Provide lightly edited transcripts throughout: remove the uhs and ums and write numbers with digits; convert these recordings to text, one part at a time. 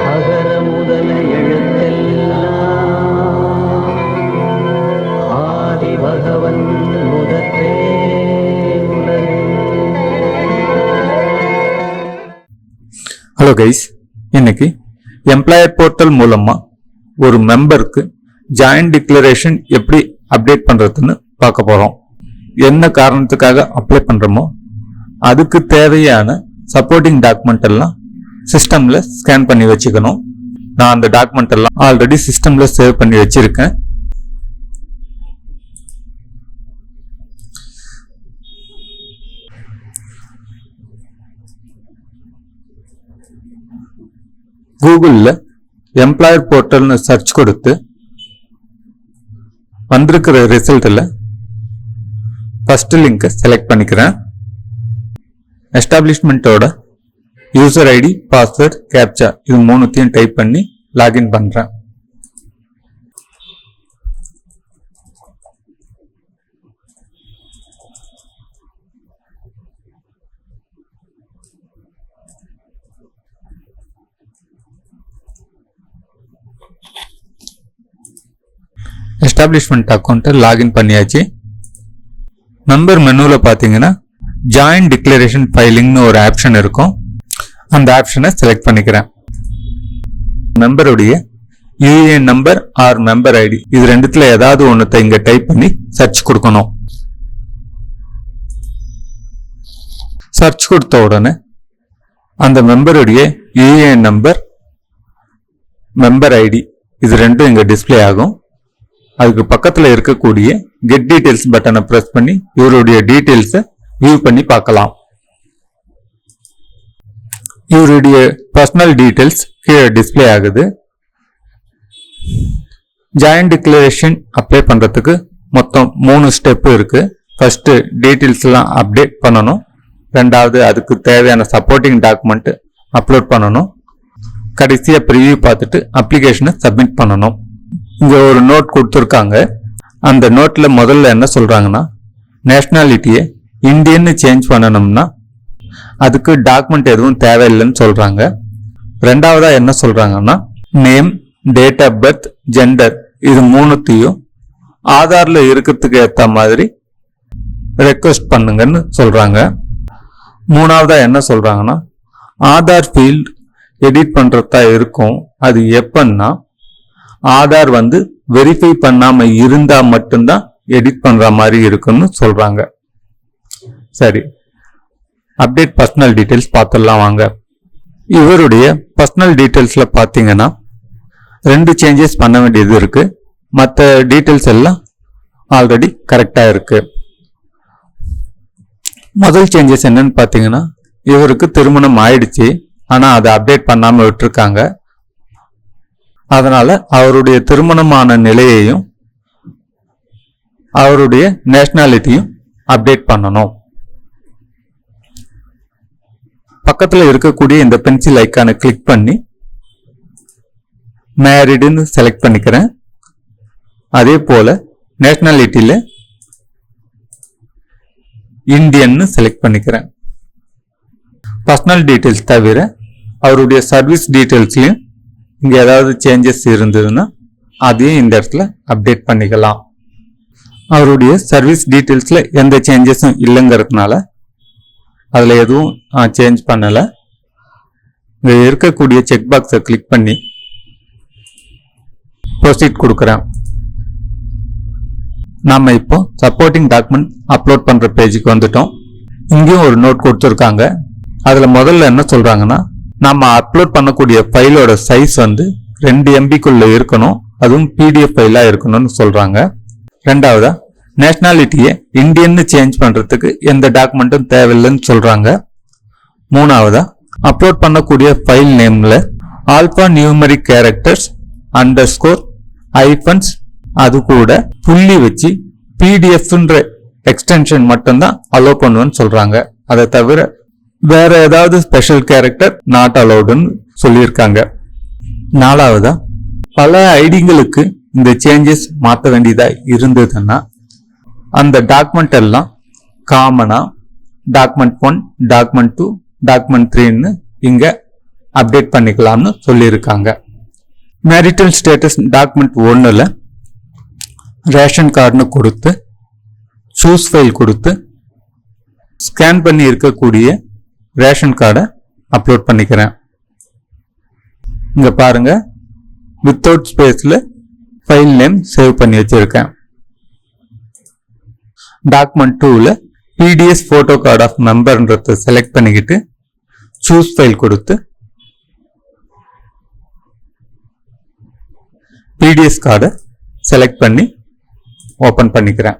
அகர முதல எழுத்தெல்லாம் ஆதி பகவன் முதற்றே உலகு. ஹலோ கைஸ், இன்னைக்கு எம்ப்ளாயர் போர்ட்டல் மூலமா ஒரு மெம்பருக்கு ஜாயின்ட் டிக்ளரேஷன் எப்படி அப்டேட் பண்றதுன்னு பார்க்க போறோம். என்ன காரணத்துக்காக அப்ளை பண்றோமோ அதுக்கு தேவையான சப்போர்ட்டிங் டாக்குமெண்ட் எல்லாம் சிஸ்டம்ல ஸ்கேன் பண்ணி வச்சுக்கணும். நான் அந்த டாக்குமெண்ட் எல்லாம் ஆல்ரெடி சிஸ்டம்ல சேவ் பண்ணி வச்சிருக்கேன். கூகுள்ல எம்ப்ளாயர் போர்ட்டல்னு சர்ச் கொடுத்து வந்திருக்கிற ரிசல்ட்ல ஃபர்ஸ்ட் லிங்கை செலக்ட் பண்ணிக்கிறேன். எஸ்டாப்ளிஷ்மெண்ட்டோட யூசர் ஐடி, பாஸ்வேர்ட், கேப்சா இது மூணுத்தையும் டைப் பண்ணி லாகின் பண்றேன். எஸ்டாப்ளிஷ்மெண்ட் அக்கௌண்ட்டை லாகின் பண்ணியாச்சு. மெம்பர் மெனுவில் பார்த்தீங்கன்னா ஜாயின்ட் டிக்ளரேஷன் ஃபைலிங்னு ஒரு ஆப்ஷன் இருக்கும். அந்த ஆப்ஷனை செலக்ட் பண்ணிக்கிறேன். மெம்பருடைய UAN number or member ID இது ரெண்டுத்துல ஏதாவது ஒன்றுத்தை இங்க டைப் பண்ணி சர்ச் கொடுக்கணும். சர்ச் கொடுத்த உடனே அந்த மெம்பருடைய யூஏஎன் நம்பர், மெம்பர் ஐடி இது ரெண்டும் இங்க டிஸ்பிளே ஆகும். அதுக்கு பக்கத்துல இருக்கக்கூடிய கெட் டீடைல்ஸ் பட்டனை பிரஸ் பண்ணி இவருடைய டீடைல்ஸை வியூ பண்ணி பார்க்கலாம். இவருடைய பர்சனல் டீடைல்ஸ் கீழே டிஸ்பிளே ஆகுது. ஜாயின்ட் டிக்ளரேஷன் அப்ளை பண்றதுக்கு மொத்தம் 3 ஸ்டெப் இருக்கு. ஃபர்ஸ்ட் டீடைல்ஸ் எல்லாம் அப்டேட் பண்ணணும். ரெண்டாவது அதுக்கு தேவையான சப்போர்ட்டிங் டாக்குமெண்ட் அப்லோட் பண்ணணும். கடைசியா ப்ரிவியூ பார்த்துட்டு அப்ளிகேஷனை சப்மிட் பண்ணணும். இங்க ஒரு நோட் கொடுத்துருக்காங்க. அந்த நோட்ல முதல்ல என்ன சொல்றாங்கன்னா, நேஷனாலிட்டியை இந்தியன்னு சேஞ்ச் பண்ணணும்னா அதுக்கு டாக்குமெண்ட் எதுவும் தேவையில்லைன்னு சொல்றாங்க. ரெண்டாவதா என்ன சொல்றாங்கன்னா, name, date of birth, gender இது மூணுத்தையும் ஆதார்ல இருக்கிறதுக்கு ஏத்த மாதிரி ரெக்வெஸ்ட் பண்ணுங்கன்னு சொல்றாங்க. மூணாவதா என்ன சொல்றாங்கன்னா, ஆதார் ஃபீல்ட் எடிட் பண்றதா இருக்கும். அது எப்பன்னா ஆதார் வெரிஃபை பண்ணாம இருந்தா மட்டும்தான் எடிட் பண்ற மாதிரி இருக்குன்னு சொல்றாங்க. சரி, அப்டேட் பர்சனல் டீடைல்ஸ் பார்த்துடலாம் வாங்க. இவருடைய பர்சனல் டீடைல்ஸ்ல பாத்தீங்கன்னா 2 சேஞ்சஸ் பண்ண வேண்டியது இருக்கு. மற்ற டீடைல்ஸ் எல்லாம் ஆல்ரெடி கரெக்டா இருக்கு. முதல் சேஞ்சஸ் என்னன்னு பாத்தீங்கன்னா, இவருக்கு திருமணம் ஆயிடுச்சு, ஆனா அதை அப்டேட் பண்ணாம விட்டுருக்காங்க. அதனால அவருடைய திருமணமான நிலையையும் அவருடைய நேஷனாலிட்டியும் அப்டேட் பண்ணணும். பக்கத்துல இருக்கக்கூடிய இந்த பென்சில் ஐக்கானை கிளிக் பண்ணி மேரிடுன்னு செலக்ட் பண்ணிக்கிறேன். அதே போல நேஷனாலிட்டியில இந்தியன்னு செலக்ட் பண்ணிக்கிறேன். பர்சனல் டீடைல்ஸ் தவிர அவருடைய சர்வீஸ் டீடைல்ஸ்லயும் இங்க ஏதாவது சேஞ்சஸ் இருந்ததுன்னா அதையும் இந்த இடத்துல அப்டேட் பண்ணிக்கலாம். அவருடைய சர்வீஸ் டீடைல்ஸ்ல எந்த சேஞ்சஸும் இல்லைங்கிறதுனால அதுல எதுவும் சேஞ்ச் பண்ணல. இங்க இருக்கக்கூடிய செக் பாக்ஸை கிளிக் பண்ணி ப்ரொசீட் கொடுக்குறேன். நாம இப்போ சப்போர்ட்டிங் டாக்குமெண்ட் அப்லோட் பண்ற பேஜுக்கு வந்துட்டோம். இங்கேயும் ஒரு நோட் கொடுத்துருக்காங்க. அதுல முதல்ல என்ன சொல்றாங்கன்னா, நம்ம அப்லோட் பண்ணக்கூடிய ஃபைலோட சைஸ் 2 MBக்குள்ள இருக்கணும், அதுவும் PDF ஃபைலா இருக்கணும்னு சொல்றாங்க. ரெண்டாவதா நேஷனாலிட்டியை இந்தியன்னு சேஞ்ச் பண்றதுக்கு எந்த டாக்குமெண்ட்டும் தேவையில்லைன்னு சொல்றாங்க. மூணாவதா அப்லோட் பண்ணக்கூடிய ஃபைல் நேம்ல alphanumeric characters underscore hyphens அது கூட புள்ளி வச்சு PDFன்ற எக்ஸ்டென்ஷன் மட்டும்தான் அலோவ் பண்ணுவேன்னு சொல்றாங்க. அதை தவிர வேற ஏதாவது ஸ்பெஷல் கேரக்டர் நாட் அலோடுன்னு சொல்லியிருக்காங்க. நாலாவதா பல ஐடிங்களுக்கு இந்த சேஞ்சஸ் மாற்ற வேண்டியதா இருந்ததுன்னா அந்த டாக்குமெண்ட் எல்லாம் காமனா டாக்குமெண்ட் 1, டாக்குமெண்ட் 2, டாக்குமெண்ட் 3ன்னு இங்க அப்டேட் பண்ணிக்கலாம்னு சொல்லியிருக்காங்க. மேரிட்டல் ஸ்டேட்டஸ் டாக்குமெண்ட் 1ல ரேஷன் கார்டுன்னு கொடுத்து சூஸ் ஃபைல் கொடுத்து ஸ்கேன் பண்ணி இருக்கக்கூடிய ரேஷன் கார்டை அப்லோட் பண்ணிக்கிறேன். இங்க பாருங்க, வித்தவுட் ஸ்பேஸ்ல ஃபைல் நேம் சேவ் பண்ணி வச்சிருக்கேன். டாக்குமெண்ட் 2ல பிடிஎஸ் போட்டோ கார்டு ஆஃப் மெம்பர்ன்றத செலக்ட் பண்ணிக்கிட்டு சூஸ் ஃபைல் கொடுத்து பிடிஎஸ் கார்டை செலக்ட் பண்ணி ஓபன் பண்ணிக்கிறேன்.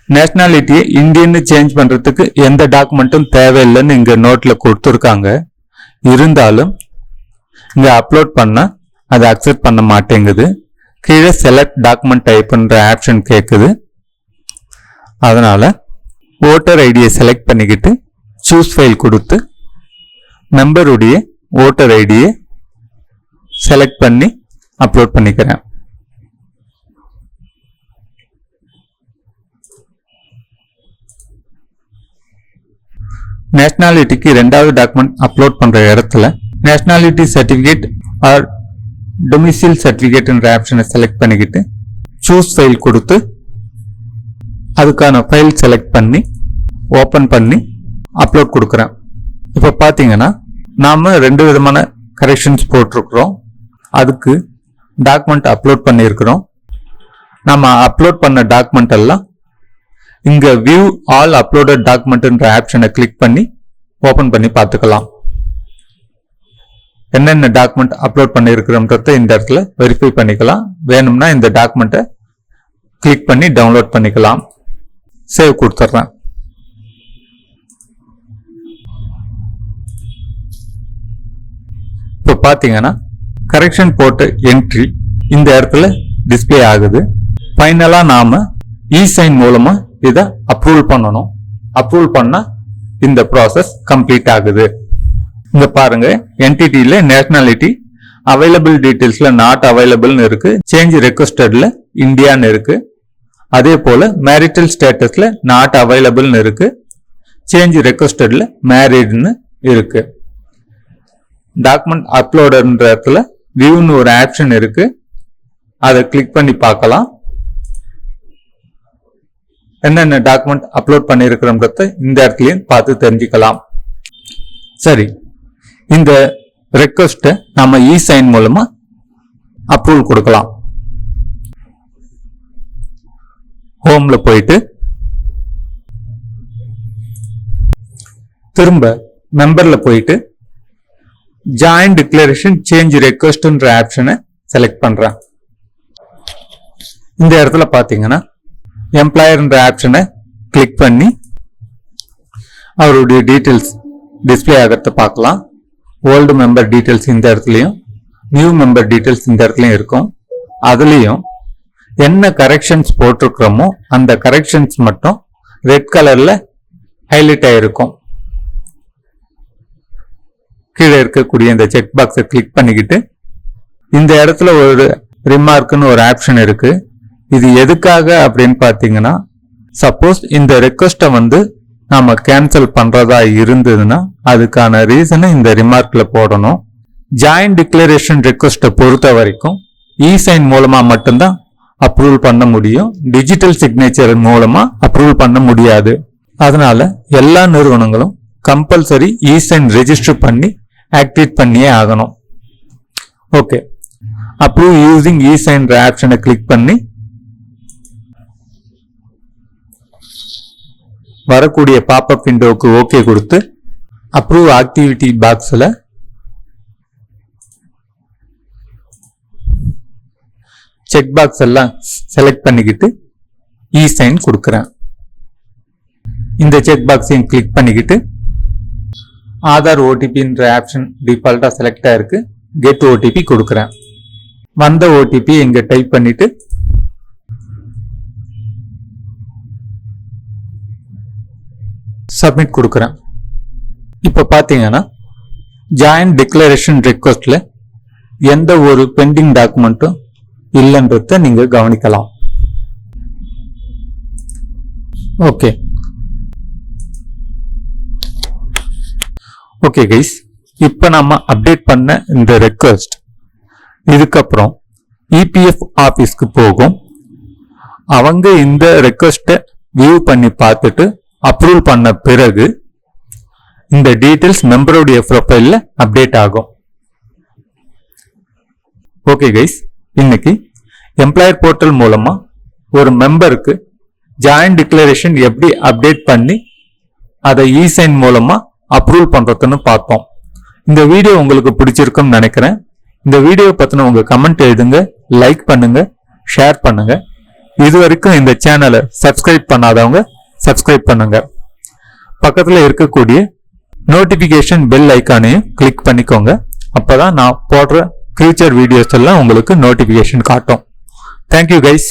நேஷனாலிட்டியை இந்தியன்னு சேஞ்ச் பண்றதுக்கு எந்த டாக்குமெண்ட்டும் தேவையில்லைன்னு இங்க நோட்ல கொடுத்துருக்காங்க. இருந்தாலும் இங்க அப்லோட் பண்ண அதை அக்செப்ட் பண்ண மாட்டேங்குது. கீழே செலக்ட் டாக்குமெண்ட் டைப்ன்ற ஆப்ஷன் கேட்குது. அதனால ஓட்டர் ஐடியை செலக்ட் பண்ணிக்கிட்டு சூஸ் ஃபைல் கொடுத்து மெம்பருடைய ஓட்டர் ஐடியை செலக்ட் பண்ணி அப்லோட் பண்ணிக்கிறேன். நேஷனாலிட்டிக்கு ரெண்டாவது டாக்குமெண்ட் அப்லோட் பண்ற இடத்துல நேஷனாலிட்டி சர்டிபிகேட் ஆர் டொமிசில் சர்டிபிகேட்ன்ற ஆப்ஷனை செலக்ட் பண்ணிக்கிட்டு சூஸ் ஃபைல் கொடுத்து அதுக்கான ஃபைல் செலக்ட் பண்ணி ஓபன் பண்ணி அப்லோட் கொடுக்குறேன். இப்போ பார்த்தீங்கன்னா நாம 2 விதமான கரெக்ஷன்ஸ் போட்டிருக்கிறோம். அதுக்கு டாக்குமெண்ட் அப்லோட் பண்ணியிருக்கிறோம். நம்ம அப்லோட் பண்ண டாக்குமெண்ட் எல்லாம் இங்க வியூ ஆல் அப்லோடட் டாக்குமெண்ட்ன்ற ஆப்ஷனை கிளிக் பண்ணி ஓபன் பண்ணி பார்த்துக்கலாம். என்னென்ன டாக்குமெண்ட் அப்லோட் பண்ணியிருக்கிறோம்ன்றத இந்த இடத்துல வெரிஃபை பண்ணிக்கலாம். வேணும்னா இந்த டாக்குமெண்ட்டை கிளிக் பண்ணி டவுன்லோட் பண்ணிக்கலாம். சேவ் கொடுத்துட்றேன். இப்போ பார்த்தீங்கன்னா கரெக்ஷன் போட்ட என்ட்ரி இந்த இடத்துல டிஸ்பிளே ஆகுது. ஃபைனலா நாம இ-சைன் மூலமா இதை அப்ரூவல் பண்ணணும். அப்ரூவல் பண்ணா இந்த ப்ராசஸ் கம்ப்ளீட் ஆகுது. இங்க பாருங்க, என்டிட்டில நேஷனாலிட்டி அவைலபிள் டீடைல்ஸ்ல நாட் அவைலபிள்னு இருக்கு, சேஞ்ச் ரெக்வஸ்டட்ல இந்தியான்னு இருக்கு. அதே போல மேரிட்டல் ஸ்டேட்டஸ்ல நாட் அவைலபிள்னு இருக்கு, சேஞ்ச் ரெக்வஸ்டட்ல மேரிட்னு இருக்கு. டாக்குமெண்ட் அப்லோடர்ன்ற இடத்துல வியூன்னு ஒரு ஆப்ஷன் இருக்கு, அதை கிளிக் பண்ணி பார்க்கலாம். என்னென்ன டாக்குமெண்ட் அப்லோட் பண்ணிருக்கிறோம்ன்றத இந்த இடத்துலயும் பார்த்து தெரிஞ்சுக்கலாம். சரி, இந்த ரெக்வஸ்ட்டை நம்ம இ-சைன் மூலமா அப்ரூவல் கொடுக்கலாம். ஹோம்ல போயிட்டு திரும்ப மெம்பர்ல போயிட்டு ஜாயின் டிக்ளரேஷன் சேஞ்ச் ரெக்வஸ்ட்ன்ற ஆப்ஷனை செலக்ட் பண்றேன். இந்த இடத்துல பாத்தீங்கன்னா எம்ப்ளாயர்ன்ற ஆப்ஷனை கிளிக் பண்ணி அவருடைய டீட்டெயில்ஸ் டிஸ்பிளே ஆகிறத பார்க்கலாம். ஓல்டு மெம்பர் டீட்டெயில்ஸ் இந்த இடத்துலையும் நியூ மெம்பர் டீட்டெயில்ஸ் இந்த இடத்துலையும் இருக்கும். அதுலேயும் என்ன கரெக்ஷன்ஸ் போட்டிருக்கிறோமோ அந்த கரெக்ஷன்ஸ் மட்டும் ரெட் கலர்ல ஹைலைட் ஆயிருக்கும். கீழே இருக்கக்கூடிய இந்த செக் பாக்ஸை கிளிக் பண்ணிக்கிட்டு இந்த இடத்துல ஒரு ரிமார்க்னு ஒரு ஆப்ஷன் இருக்கு. இது எதுக்காக அப்படின்னு பாத்தீங்கன்னா, சப்போஸ் இந்த ரெக்வஸ்ட்டை நாம கேன்சல் பண்றதா இருந்ததுன்னா அதுக்கான ரீசனை இந்த ரிமார்க்ல போடணும். ஜாயின் டிக்ளரேஷன் ரெக்வஸ்ட்டை பொறுத்த வரைக்கும் இ-சைன் மூலமா மட்டும்தான் அப்ரூவல் பண்ண முடியும், டிஜிட்டல் சிக்னேச்சர் மூலமா அப்ரூவல் பண்ண முடியாது. அதனால எல்லா நிறுவனங்களும் கம்பல்சரி இ-சைன் ரெஜிஸ்டர் பண்ணி ஆக்டிவேட் பண்ணியே ஆகணும். ஓகே, அப்ரூவ் யூசிங் இ-சைன் ஆப்ஷனை கிளிக் பண்ணி வரக்கூடிய பாப்அப் விண்டோவுக்கு ஓகே கொடுத்து அப்ரூவ் ஆக்டிவிட்டி பாக்ஸ்ல செக் பாக்ஸ் எல்லாம் செலக்ட் பண்ணிக்கிட்டு இ-சைன் கொடுக்கிறேன். இந்த செக் பாக்ஸையும் கிளிக் பண்ணிக்கிட்டு ஆதார் ஓடிபின்ற ஆப்ஷன் டிஃபால்ட்டா செலக்ட் ஆயிருக்கு, கெட் ஓடிபி கொடுக்கிறேன். வந்த ஓடிபி இங்க டைப் பண்ணிட்டு சப்மிட் கொடுக்கிறேன். இப்ப பாத்தீங்கன்னா ஜாயின் டிக்ளரேஷன் ரெக்வஸ்ட்ல எந்த ஒரு பெண்டிங் டாக்குமெண்ட்டும் இல்லைன்றத நீங்க கவனிக்கலாம். ஓகே, ஓகே கைஸ், இப்போ நம்ம அப்டேட் பண்ண இந்த ரெக்வஸ்ட் இதுக்கப்புறம் இபிஎஃப் ஆஃபீஸ்க்கு போகும். அவங்க இந்த ரெக்வஸ்ட்டை வியூ பண்ணி பார்த்துட்டு அப்ரூவ் பண்ண பிறகு இந்த டீடைல்ஸ் மெம்பருடைய ப்ரொஃபைல்ல அப்டேட் ஆகும். ஓகே கைஸ், இன்னைக்கு எம்ப்ளாயர் போர்ட்டல் மூலமா ஒரு மெம்பருக்கு ஜாயின்ட் டிக்ளரேஷன் எப்படி அப்டேட் பண்ணி அதை இசைன் மூலமா அப்ரூவ் பண்றதுன்னு பார்த்தோம். இந்த வீடியோ உங்களுக்கு பிடிச்சிருக்கும்னு நினைக்கிறேன். இந்த வீடியோ பத்தின உங்க கமெண்ட் எழுதுங்க, லைக் பண்ணுங்க, ஷேர் பண்ணுங்க. இது வரைக்கும் இந்த சேனலை சப்ஸ்கிரைப் பண்ணாதவங்க சப்ஸ்கிரைப் பண்ணுங்க. பக்கத்துல இருக்கக்கூடிய நோட்டிபிகேஷன் பெல் ஐக்கானையும் கிளிக் பண்ணிக்கோங்க. அப்பதான் நான் போடுற ஃபியூச்சர் வீடியோஸ் எல்லாம் உங்களுக்கு நோட்டிபிகேஷன் காட்டும். Thank you guys.